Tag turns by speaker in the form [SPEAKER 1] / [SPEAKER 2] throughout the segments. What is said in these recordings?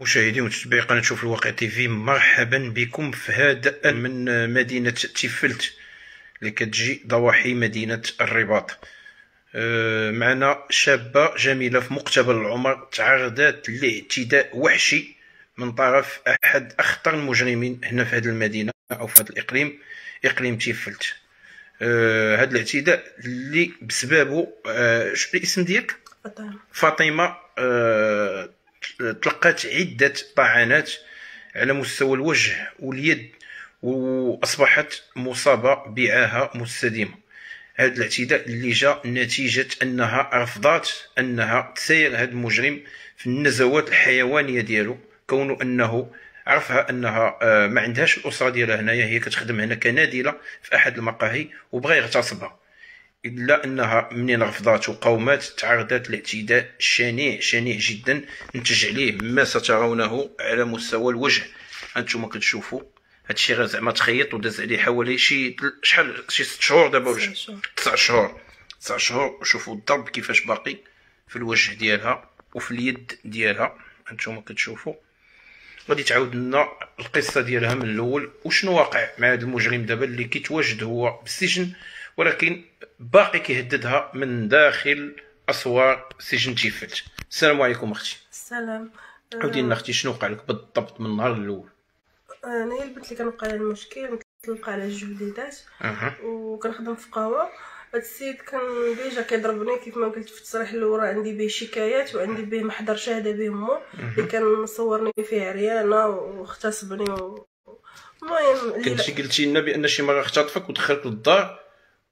[SPEAKER 1] مشاهدي ومتابعي قناة شوف الواقع تيفي، مرحبا بكم في هذا من مدينة تيفلت اللي كتجي ضواحي مدينة الرباط. معنا شابة جميلة في مقتبل العمر تعرضت لاعتداء وحشي من طرف أحد أخطر المجرمين هنا في هذه المدينة أو في هذا الإقليم، إقليم تيفلت. هذا الاعتداء اللي بسببه الاسم ديالك؟ فاطمة. تلقات عدة طعنات على مستوى الوجه واليد وأصبحت مصابة بعاهة مستديمة. هذا الاعتداء اللي جاء نتيجة أنها رفضت أنها تسير هذا المجرم في النزوات الحيوانية ديالو، كونه أنه عرفها أنها ما عندهاش الأسرة ديالها هنايا، هي كتخدم هنا كنادلة في أحد المقاهي وبغى يغتصبها، إلا أنها منين رفضات وقاومات تعرضت لاعتداء شنيع جدا نتج عليه ما سترونه على مستوى الوجه. هانتوما كتشوفوا هادشي غير زعما تخيط وداز عليه حوالي شحال 6 شهور دابا ولا 9 شهور. 9 شهور. وشوفوا الضرب كيفاش باقي في الوجه ديالها وفي اليد ديالها. هانتوما كتشوفوا. غادي تعاود لنا القصه ديالها من الاول وشنو واقع مع هذا المجرم دابا اللي كيتواجد هو بالسجن، ولكن باقي كيهددها من داخل اسوار سجن تيفلت. السلام عليكم اختي.
[SPEAKER 2] السلام.
[SPEAKER 1] عاودي لنا اختي شنو وقع لك بالضبط من النهار الاول؟
[SPEAKER 2] انا البنت اللي كنوقع لها المشكل كنطلق على جوج وليدات وكنخدم في قهوه. هاد السيد كان ديجا كيضربني كيف ما قلت في التصريح الاول، عندي به شكايات وعندي به محضر شهاده به مو اللي كان صورني فيه عريانه واغتصبني المهم
[SPEAKER 1] كنتي قلتي لنا بان شي مره اختطفك ودخلك للدار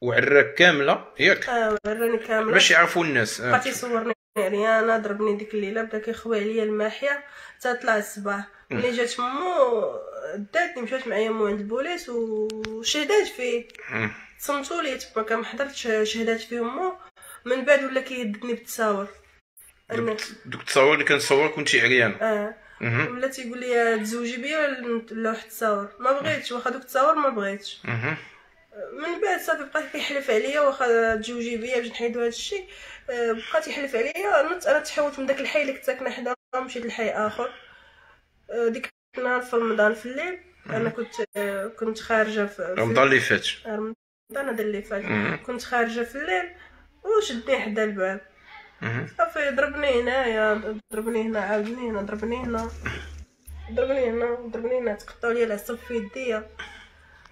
[SPEAKER 1] وعراك كامله ياك؟
[SPEAKER 2] وراني كامله
[SPEAKER 1] باش يعرفوا الناس.
[SPEAKER 2] بقى تيصورني عريانه، ضربني ديك الليله، بدا كيخوي عليا الماحيه حتى طلع الصباح. ملي جات مو داتني مشات معايا مو عند البوليس وشهدات فيه، صمتوا لي تما كنحضرتش شهادات فيهم مو. من بعد ولا كيهددني بالتصاور.
[SPEAKER 1] دوك التصاور اللي كنصور كنتي عريان؟
[SPEAKER 2] ولا تيقول لي تزوجي بيا ولا واحد التصاور، ما بغيتش، واخا دوك التصاور ما بغيتش. من بعد صافي بقى كيحلف عليا واخا تزوجي بيا باش نحيدو هذا الشيء. بقى تيحلف عليا. انا تحولت من داك الحي اللي كنت ساكنه حدا مشيت لحي اخر. ديك النهار في رمضان في الليل انا كنت خارجه في
[SPEAKER 1] رمضان اللي فات.
[SPEAKER 2] رمضان هذا اللي فات كنت خارجه في الليل وشدني حدا الباب. صافي ضربني هنايا، ضربني هنا، عاودني هنا، ضربني هنا، ضربني هنا، ضربني هنا، تقطعوا لي العصب في يديا.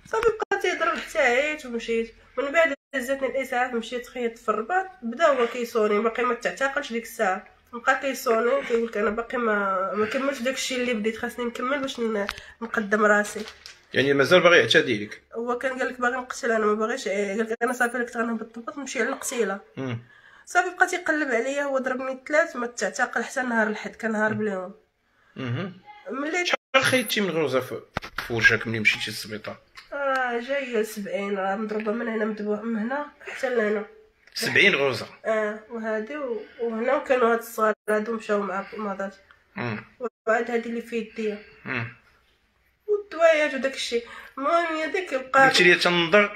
[SPEAKER 2] صافي بقى تيضرب حتى عييت ومشيت. من بعد هزتني الاسعاف، مشيت خيطت في الرباط. بدا هو كيصوني، باقي ما تعتقلش ديك الساعه، بقى كيصوني كيقول لك انا باقي ما كملتش داكشي اللي بديت، خاصني نكمل باش نقدم راسي.
[SPEAKER 1] يعني مازال باغي يعتدي لك؟
[SPEAKER 2] هو كان قال لك باغي نقتل، انا ما باغيش. قال لك انا صافي لك غنهبط نمشي على القتيله. صافي بقى تيقلب عليا، هو ضربني 3 ما تعتقل حتى نهار الحد، كنهارب ليهم. ملي
[SPEAKER 1] شحال خيطتي من غرزه في وجهك ملي مشيتي للسبيطار؟
[SPEAKER 2] جايه 70، راه مضروبه من هنا مدبوح من هنا حتى لهنا
[SPEAKER 1] 70 غرزه.
[SPEAKER 2] وهادي وهنا، وكانوا هاد الصغار هادو مشاو مع ماضات. وبعد هادي اللي في يديا والدوايات وداكشي. المهم هي ديك بقى
[SPEAKER 1] قلتي لي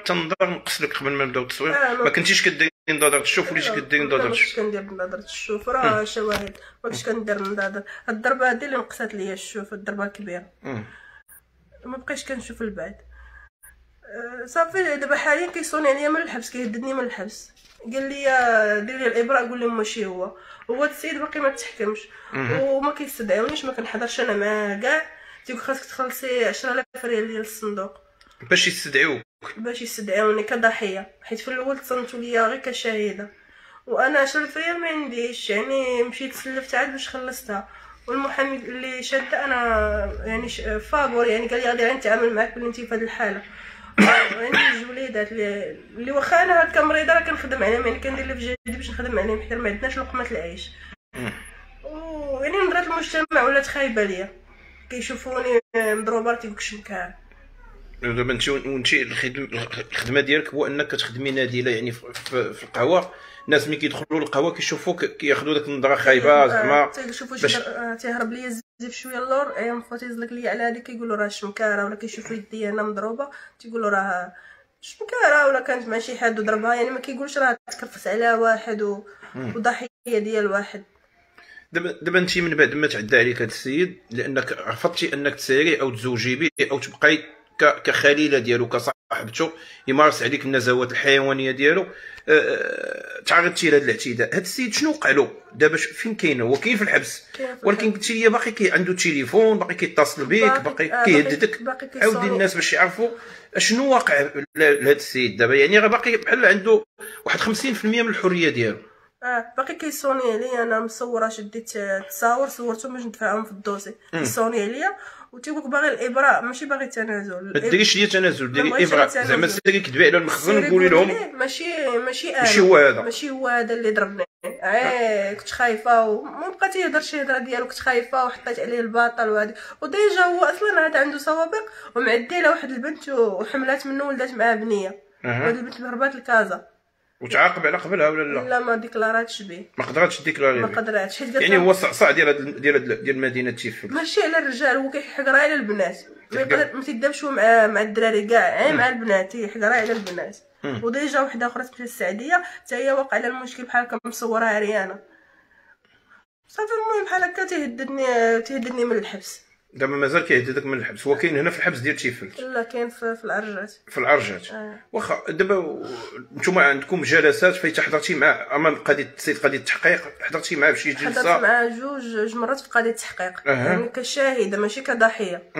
[SPEAKER 1] تنظر نقص لك قبل ما نبداو التصوير. ما كنتيش كديري نظاره الشوف وليتي كديري نظاره الشوف؟
[SPEAKER 2] ما كندير نظاره الشوف، راه شواهد. ما كنتش كندير نظاره. الضربه هادي اللي نقصات ليا الشوف، الضربه كبيره. ما بقيتش كنشوف البعد. صافي دابا حاليا كيصوني عليا من الحبس، كيهددني من الحبس. قال لي دير لي الابراء، قول لهم ماشي هو السيد باقي ما تحكمش وما كيستدعونيش، ما كنحضرش انا معاه كاع. تيقول خاصك تخلصي 10,000 ريال ديال الصندوق
[SPEAKER 1] باش يستدعوك،
[SPEAKER 2] باش يستدعوني كضحيه، حيت في الاول تصنتوا ليا غير كشهيده، وانا 10,000 ريال ما عنديش. يعني مشيت سلفت عاد باش خلصتها. والمحامي اللي شاد انا يعني فابور، يعني قال لي غادي نتعامل معاك بلي انت في هذه الحاله. عندي جوج وليدات اللي واخا انا هكا مريضه راه كنخدم عليهم، يعني كندير اللي في جهدي باش نخدم عليهم حيت ما عندناش لقمه العيش. ويعني نظره المجتمع ولات خايبه ليا، كيشوفوني مضروبه تيقولك شمكار.
[SPEAKER 1] دابا انت الخدمه ديالك هو انك كتخدمي نادله، يعني في القهوه. الناس ملي كيدخلوا للقهوه كيشوفوك كياخذوا داك النظره خايبه زعما
[SPEAKER 2] تيشوفوا تيهرب ليا الزيف شويه اللور. ايام خوتي يزلق ليا على هذيك كيقولوا راه شمكاره، ولا كيشوفوا يدي انا مضروبه تيقولوا راه شمكاره، ولا كانت مع شي حد وضربها. يعني ما كيقولش راه تكرفس على واحد وضحيه ديال واحد.
[SPEAKER 1] دابا انت من بعد ما تعدى عليك هذا السيد لانك رفضتي انك تسيري او تزوجي به او تبقاي كخليله ديالو كصاحبته يمارس عليك النزوات الحيوانيه ديالو، تعرضتي لهذا الاعتداء. هذا السيد شنو وقع له دابا؟ فين كاين؟ هو كاين في الحبس، ولكن قلتي لي باقي عنده تليفون، باقي كيتصل بك، باقي كيهددك. عاودي الناس باش يعرفوا شنو واقع لهذا السيد دابا. يعني راه باقي بحال عنده واحد 50% من الحريه ديالو.
[SPEAKER 2] باقي كيصوني عليا. انا مصوره شديت التصاور صورتهم باش ندفعهم في الدوسي. كيصوني عليا وتيقول لك باغي الابراء، ماشي باغي التنازل.
[SPEAKER 1] ما ديريش ليا تنازل، ديري ابراء. زعما سيري كتبي على المخزن وقولي لهم
[SPEAKER 2] ماشي هو هذا اللي ضربني. كنت خايفه وما بقى تيهضر شي هضره ديالو، كنت خايفه وحطيت عليه الباطل وهادي. وديجا هو اصلا هذا عنده سوابق ومعدي له واحد البنت وحملات منه ولدات معاه بنيه. وهاد البنت هربات لكازا.
[SPEAKER 1] وتعاقب على قبلها ولا لا؟
[SPEAKER 2] لا ما ديكلاراتش به.
[SPEAKER 1] ما قدراتش ديكلاري؟
[SPEAKER 2] ما قدراتش حيت
[SPEAKER 1] يعني هو الصعصاع ديال مدينه تيفل
[SPEAKER 2] ماشي على الرجال، هو كيحقرها على البنات. ما تيدابش مع الدراري كاع، مع البنات تيحقرها على البنات. وديجا وحده اخرى في السعديه حتى هي واقع على المشكل بحال هكا، مصورها عريانه صافي. المهم بحال هكا تيهددني من الحبس.
[SPEAKER 1] دابا مازال كيهددك من الحبس؟ هو كاين هنا في الحبس ديال تيفلت؟
[SPEAKER 2] لا كاين في العرجات.
[SPEAKER 1] في العرجات. واخا دابا نتوما عندكم جلسات فايت حضرتي مع امام قضيه التحقيق؟ حضرتي معاه بشي جلسه؟
[SPEAKER 2] حضرت معاه جوج مرات في قضيه التحقيق. يعني كشاهده ماشي كضحيه.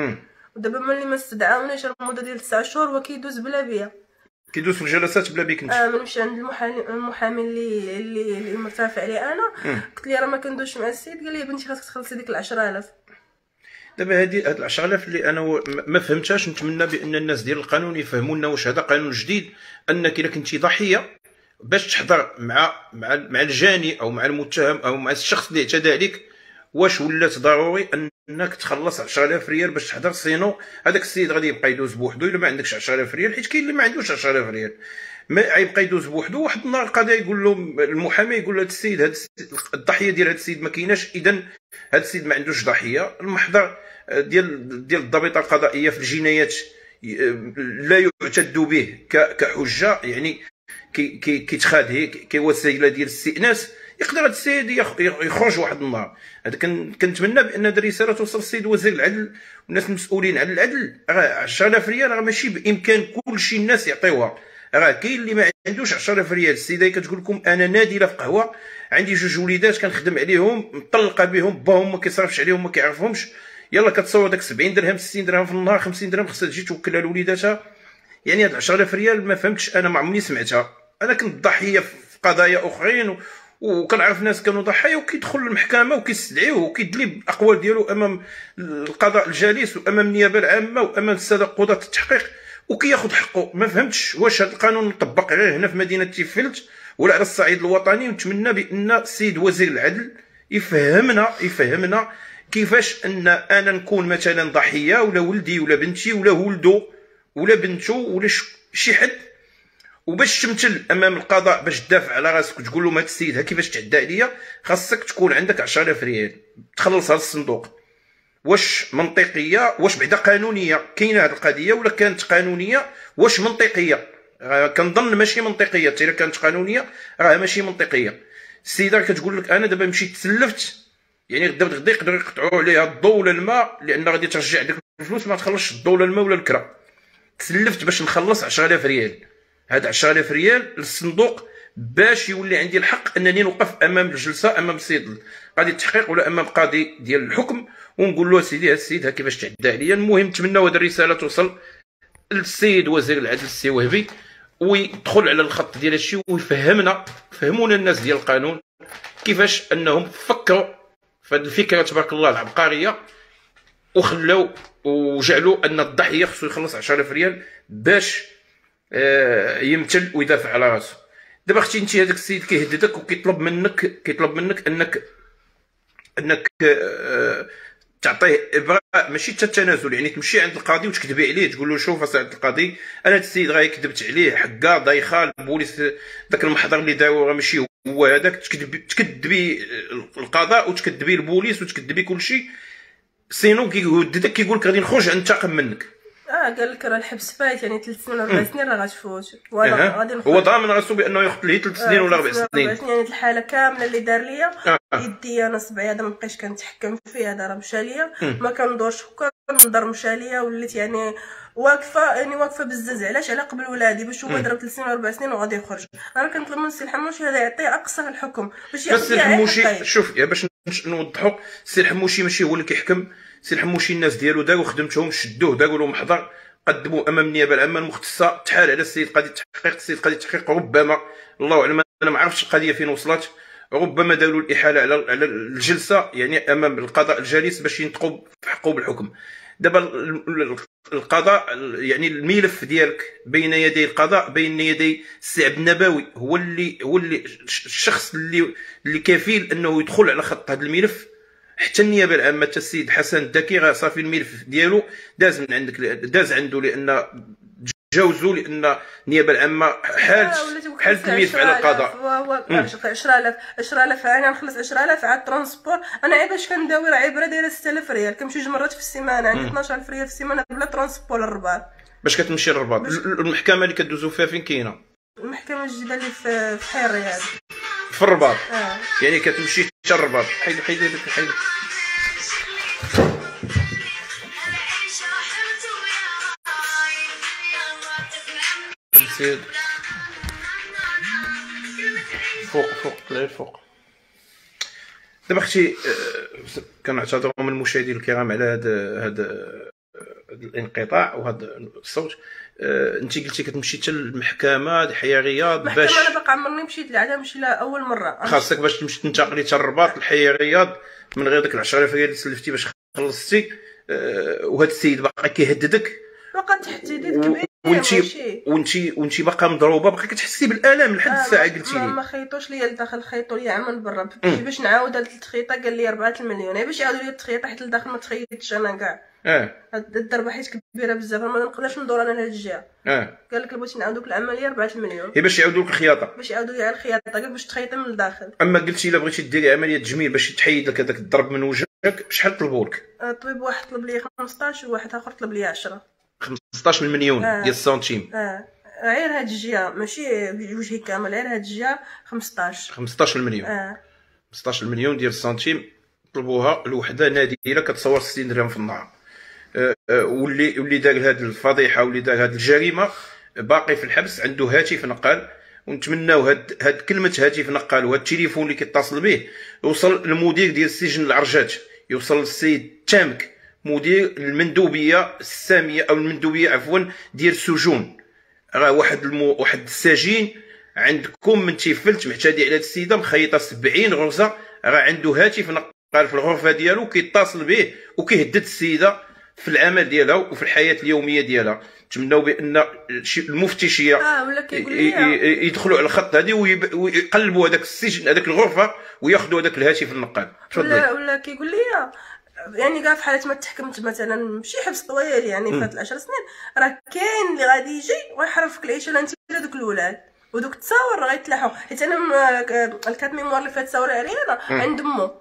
[SPEAKER 2] ودابا ملي ما استدعاونيش المده ديال 9 شهور هو كيدوز بلا بيا،
[SPEAKER 1] كيدوز في الجلسات بلا بيك انت.
[SPEAKER 2] ملي عند المحامي اللي مرتفع عليه انا. قلت لي راه ما كندوش مع السيد. قال لي بنتي خاصك تخلصي ديك 10,000.
[SPEAKER 1] دابا هاد 10,000 اللي انا ما فهمتهاش. نتمنى بان الناس ديال القانون يفهموا لنا واش هذا قانون جديد انك الا كنتي ضحيه باش تحضر مع الجاني او مع المتهم او مع الشخص اللي اعتدى عليك، واش ولات ضروري انك تخلص 10,000 ريال باش تحضر؟ سينو هذاك السيد غادي يبقى يدوز بوحدو الا ما عندكش 10,000 ريال، حيت كاين اللي ما عندوش 10,000 ريال ما غيبقى يدوز بوحدو. واحد النهار القضاء يقول له المحامي، يقول له هذا السيد الضحيه ديال هذا السيد ما كايناش، اذا هذا السيد ما عندوش ضحيه. المحضر ديال الضابطه القضائيه في الجنايات لا يعتد به كحجه، يعني كيتخاد كوسيله ديال الاستئناس. يقدر هذا السيد يخرج واحد النهار. هذا كنتمنى بان هذه الرساله توصل للسيد وزير العدل والناس المسؤولين على العدل. راه 10,000 ريال راه ماشي بامكان كل شيء الناس يعطيوها. راه كاين اللي ما عندوش 10,000 ريال. السيده كتقول لكم انا نادله في قهوه، عندي جوج وليدات كنخدم عليهم، مطلقه بهم، باهم ما كيصرفش عليهم ما كيعرفهمش. يلا كتصور داك 70 درهم 60 درهم في النهار، 50 درهم خصها تجي توكلها لوليداتها. يعني هاد 10,000 ريال ما فهمتش، انا ما عمرني سمعتها. انا كنت ضحيه في قضايا اخرين وكنعرف ناس كانوا ضحايا وكيدخل للمحكمه وكيستدعيوه وكيدلي بالاقوال ديالو امام القضاء الجليس وامام النيابه العامه وامام الساده قضاة التحقيق وكياخذ حقه. ما فهمتش واش هذا القانون مطبق غير هنا في مدينه تيفلت ولا على الصعيد الوطني. ونتمنى بان السيد وزير العدل يفهمنا كيفاش ان انا نكون مثلا ضحيه ولا ولدي ولا بنتي ولا ولدو ولا بنته ولا شي حد، وباش تمثل امام القضاء باش تدافع على راسك وتقول لهم هذا السيد ها كيفاش تعدى عليا، خاصك تكون عندك 10,000 ريال تخلصها للصندوق. واش منطقيه؟ واش بعدا قانونيه؟ كاينه هذه القضيه ولا كانت قانونيه؟ واش منطقيه؟ كنظن ماشي منطقيه. حتى الا كانت قانونيه راه ماشي منطقيه. السيده كتقول لك انا دابا مشيت تسلفت، يعني غدا يقدروا يقطعوا عليها الضوء ولا الماء لان غادي ترجع ديك الفلوس ما تخلصش الضوء ولا الماء ولا الكرا. تسلفت باش نخلص 10,000 ريال. هاد 10,000 ريال للصندوق باش يولي عندي الحق انني نوقف امام الجلسه، امام سيد قاضي التحقيق ولا امام قاضي ديال الحكم ونقول له سيدي هاد السيد ها كيفاش تعدى عليا. المهم نتمناو هاد الرساله توصل للسيد وزير العدل السي وهبي ويدخل على الخط ديال هادشي فهمونا الناس ديال القانون كيفاش انهم فكروا في هذه الفكره تبارك الله العبقريه وخلاو وجعلوا ان الضحيه خصو يخلص 10,000 ريال باش يمثل ويدافع على راسه. دابا اختي انت هذاك السيد كيهددك وكيطلب منك انك تعطيه ابراء ماشي حتى التنازل، يعني تمشي عند القاضي وتكذبي عليه تقول له شوف اسعد القاضي انا هذا السيد غير كذبت عليه حكا ضايخه البوليس داك المحضر اللي داو راه ماشي هو هذاك، تكذبي القضاء وتكذبي البوليس وتكذبي كلشي، سينو كيهددك كيقول لك غادي نخرج ننتقم منك.
[SPEAKER 2] قال لك راه الحبس فايت، يعني 3 سنين ولا 4 سنين راه غتفوت، وانا غادي نخرج.
[SPEAKER 1] هو ضامن راسو بانه ياخذ ليه 3 سنين ولا 4 سنين.
[SPEAKER 2] يعني الحاله كامله اللي دار ليا يدي انا صبعي هذا ما بقيتش كنتحكم فيه، هذا راه مشى ليا، ما كندورش كنضر، مشى ليا، وليت يعني واقفه بالزاز. علاش؟ على قبل ولادي، باش هو ضرب 3 سنين و 4 سنين وغادي يخرج. انا كنطلب من السي الحموشي هذا يعطيه اقصى الحكم باش ياخذ.
[SPEAKER 1] السي الحموشي شوف يا باش نوضحوا، السي الحموشي ماشي هو اللي كيحكم. السي الحموشي الناس ديالو داروا خدمتهم، شدوه داروا له محضر، قدموا امام النيابه العامه المختصه، تحال على السيد قاضي التحقيق. السيد قاضي التحقيق ربما، الله اعلم، انا ما عرفتش القضيه فين وصلت، ربما داروا الاحاله على الجلسه يعني امام القضاء الجليس باش ينطقوا في حقه بالحكم. دابا القضاء يعني الملف ديالك بين يدي القضاء، بين يدي السي عبد النبوي، هو اللي الشخص اللي كفيل انه يدخل على خط هذا الملف. حتى النيابه العامه، حتى السيد حسن الدكي راه صافي الملف ديالو داز من عندك، داز عنده، لان تجاوزوا، لان النيابه العامه حالت الملف على القضاء.
[SPEAKER 2] 10000 انا نخلص 10000 على الترونسبور. انا عيب باش كنداوي راه عبره دايره 6000 ريال، كنمشي 2 مرات في السيمانه، عندي 12000 ريال في السيمانه بلا ترونسبور للرباط.
[SPEAKER 1] باش كتمشي للرباط. المحكمه اللي كدوزو فيها فين كاينه؟
[SPEAKER 2] المحكمه الجديده اللي في حي الرياض
[SPEAKER 1] في الرباط. يعني كتمشي حتى الرباط. حيد هذاك الحيد. سيد فوق طلع الفوق. دابا اختي كنعتذروا من المشاهدين الكرام على هذا الانقطاع وهذا الصوت. انت قلتي كتمشي حتى للمحكمه الحياه رياض باش
[SPEAKER 2] انا باقا عمرني مشيت لعدا، مشي لها اول مره.
[SPEAKER 1] خاصك باش تمشي تنتقلي حتى الرباط الحياه رياض من غير داك 10000 ريال اللي سلفتي باش خلصتي. وهذا السيد باقي كيهددك،
[SPEAKER 2] باقا تهديد كبير،
[SPEAKER 1] وانت باقا مضروبه، باقي كتحسي بالالم لحد الساعه قلتي لي.
[SPEAKER 2] ما خيطوش ليا لداخل، خيطوا ليا من برا باش نعاود هاد التخيطه. قال لي 4 المليون، باش يعاودوا لي التخيطه حيت لداخل ما تخيطتش انا كاع. هاد الضربه حيت كبيره بزاف، ما نقدرش ندور انا لهاد الجهه. قال لك بغيتي نعاودوك العمليه 4 المليون،
[SPEAKER 1] باش يعاودوا لك الخياطه،
[SPEAKER 2] باش يعاودوا لي على الخياطه، قال باش تخيطي من الداخل.
[SPEAKER 1] اما قلتي الا بغيتي ديري عمليه تجميل باش تحيد لك هذاك الضرب من وجهك، بشحال طلبوا لك؟
[SPEAKER 2] الطبيب واحد طلب لي 15 وواحد اخر طلب لي 10.
[SPEAKER 1] 15 مليون ديال السنتيم.
[SPEAKER 2] غير هاد الجهه ماشي بوجهي كامل، غير هاد الجهه 15
[SPEAKER 1] مليون. 15 مليون ديال السنتيم طلبوها الوحده نادره كتصور 60 درهم في النهار. واللي دار هذه الفضيحه واللي دار هذه الجريمه باقي في الحبس، عنده هاتف نقال، ونتمناو هاد كلمه هاتف نقال وهاد التليفون اللي كيتصل به يوصل للمدير ديال السجن العرجات، يوصل للسيد تامك مدير المندوبيه الساميه او المندوبيه عفوا ديال السجون. راه واحد السجين عندكم من تيفلت معتدي على هاد السيده مخيطه 70 غرزه، راه عنده هاتف نقال في الغرفه ديالو كيتصل به وكيهدد السيده في العمل ديالها وفي الحياه اليوميه ديالها. نتمناو بان المفتشيه يدخلوا على الخط هذه ويقلبوا هذاك السجن هذاك الغرفه وياخذوا هذاك الهاتف النقال.
[SPEAKER 2] ولا كيقول لي يعني كاع في حالة ما تحكمت مثلا ماشي حبس طويل يعني فات 10 سنين، راه كاين اللي غادي يجي ويحرفك العيشه انت دوك الولاد ودوك التصاور راه غيتلاحوا. حيت انا الكات ميموار اللي فات تصاوري عليا عند مو،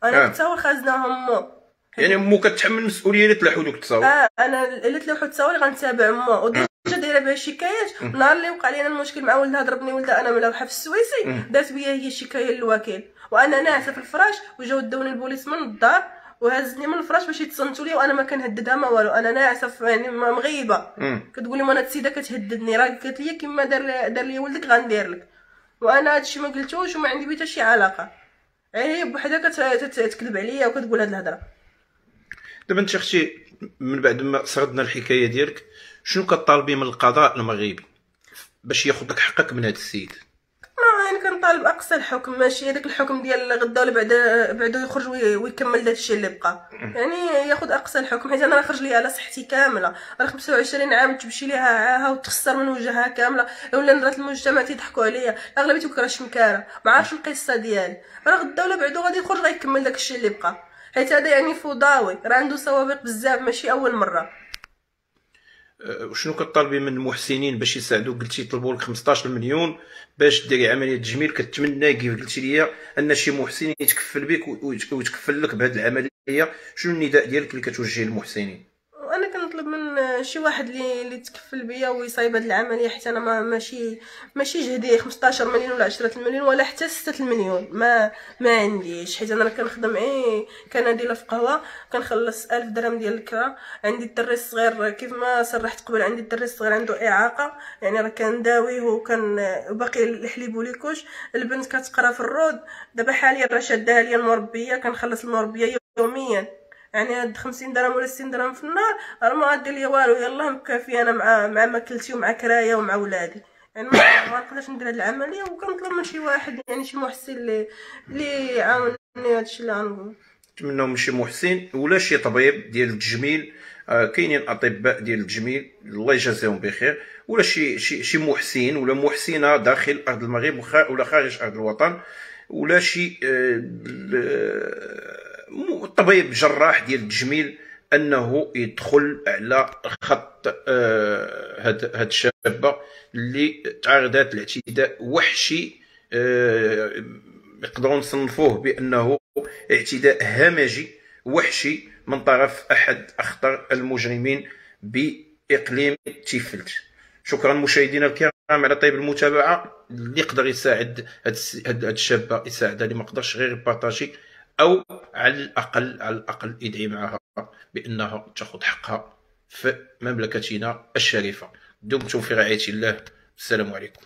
[SPEAKER 2] انا التصاور خازناهم مو،
[SPEAKER 1] يعني مو كتحمل المسؤوليه اللي تلاحوا دوك التصاور.
[SPEAKER 2] انا اللي تلاحوا التصاور غنتابع مو، وديجا دايره بها شكايات. النهار اللي وقع لينا المشكل مع ولدها ضربني ولدها انا ملاوحه في السويسي، دارت بيا هي الشكايه للوكيل، وانا ناعسه في الفراش وجاو داوني البوليس من الدار وهزني من الفراش باش يتصنتوا لي، وانا ما كنهددها ما والو، انا ناعسه يعني مغيبه. كتقول لي وانا السيده كتهددني، راه قالت لي كيما دار لي ولدك غندير لك، وانا هادشي ما قلتوش وما عندي بيه حتى شي علاقه. هي بوحدها كتكذب عليا وكتقول هاد الهضره.
[SPEAKER 1] دابا انت اختي من بعد ما سردنا الحكايه ديالك، شنو كطالبي من القضاء المغربي باش ياخذ لك حقك من هذا السيد؟
[SPEAKER 2] يعني كنطالب اقصى الحكم، ماشي هذاك الحكم ديال غدا ولا بعدا يخرج ويكمل داك الشيء اللي بقى، يعني ياخذ اقصى الحكم. حيت انا راه خرج لي على صحتي كامله، راه 25 عام تمشي ليها عاهه وتخسر من وجهها كامله، ولا نظره المجتمع تيضحكوا عليا، اغلبيتهم راه شمكاره ما عارفش القصه ديالي، راه غدا ولا بعدا غادي يخرج غيكمل داك الشيء اللي بقى. حيت هذا يعني فضاوي، راه عنده سوابق بزاف ماشي اول مره.
[SPEAKER 1] وشنو كطالبي من المحسنين باش يساعدوك؟ قلتي يطلبوا لك 15 مليون باش ديري عمليه تجميل، كتمنى كيف قلتي لي ان شي محسن يتكفل بك ويتكفل لك بهذه العمليه. شنو النداء ديالك اللي كتوجهيه للمحسنين؟
[SPEAKER 2] انا كنطلب من شي واحد اللي تكفل بيا ويصايب هاد العمليه، حيت انا ماشي جهدي 15 مليون ولا 10 مليون ولا حتى 6 مليون، ما عنديش، حيت انا كنخدم كناديله في قهوه، كنخلص 1000 درهم ديال الكرا. عندي الدري الصغير كيف ما صرحت قبل، عندي الدري الصغير عنده اعاقه، يعني راه كنداويه وكان باقي الحليب وليكوش. البنت كتقرا في الرود دابا حاليا، راه شادها ليا المربيه، كنخلص المربيه يوميا، يعني هاد 50 درهم ولا 60 درهم في النهار راه ما غادير ليا والو، يلاه مكافيه انا مع ماكلتي ومع كرايا ومع ولادي، يعني ما نقدرش ندير هاد العمليه. وكنطلب من شي واحد، يعني شي محسن اللي يعاونني هادشي اللي غنقول.
[SPEAKER 1] نتمناو من شي محسن ولا شي طبيب ديال التجميل، كاينين اطباء ديال التجميل الله يجازيهم بخير، ولا شي محسن ولا محسنه داخل ارض المغرب ولا خارج ارض الوطن، ولا شي طبيب جراح ديال التجميل انه يدخل على خط هاد الشابه اللي تعرضت لاعتداء وحشي، نقدروا نصنفوه بانه اعتداء همجي وحشي من طرف احد اخطر المجرمين باقليم تيفلت. شكرا مشاهدينا الكرام على طيب المتابعه. اللي يقدر يساعد هاد الشابه يساعدها، اللي ما قدرش غير يبارطاجي، او على الاقل يدعي معها بانها تاخذ حقها في مملكتنا الشريفه. دمتم في رعايه الله، السلام عليكم.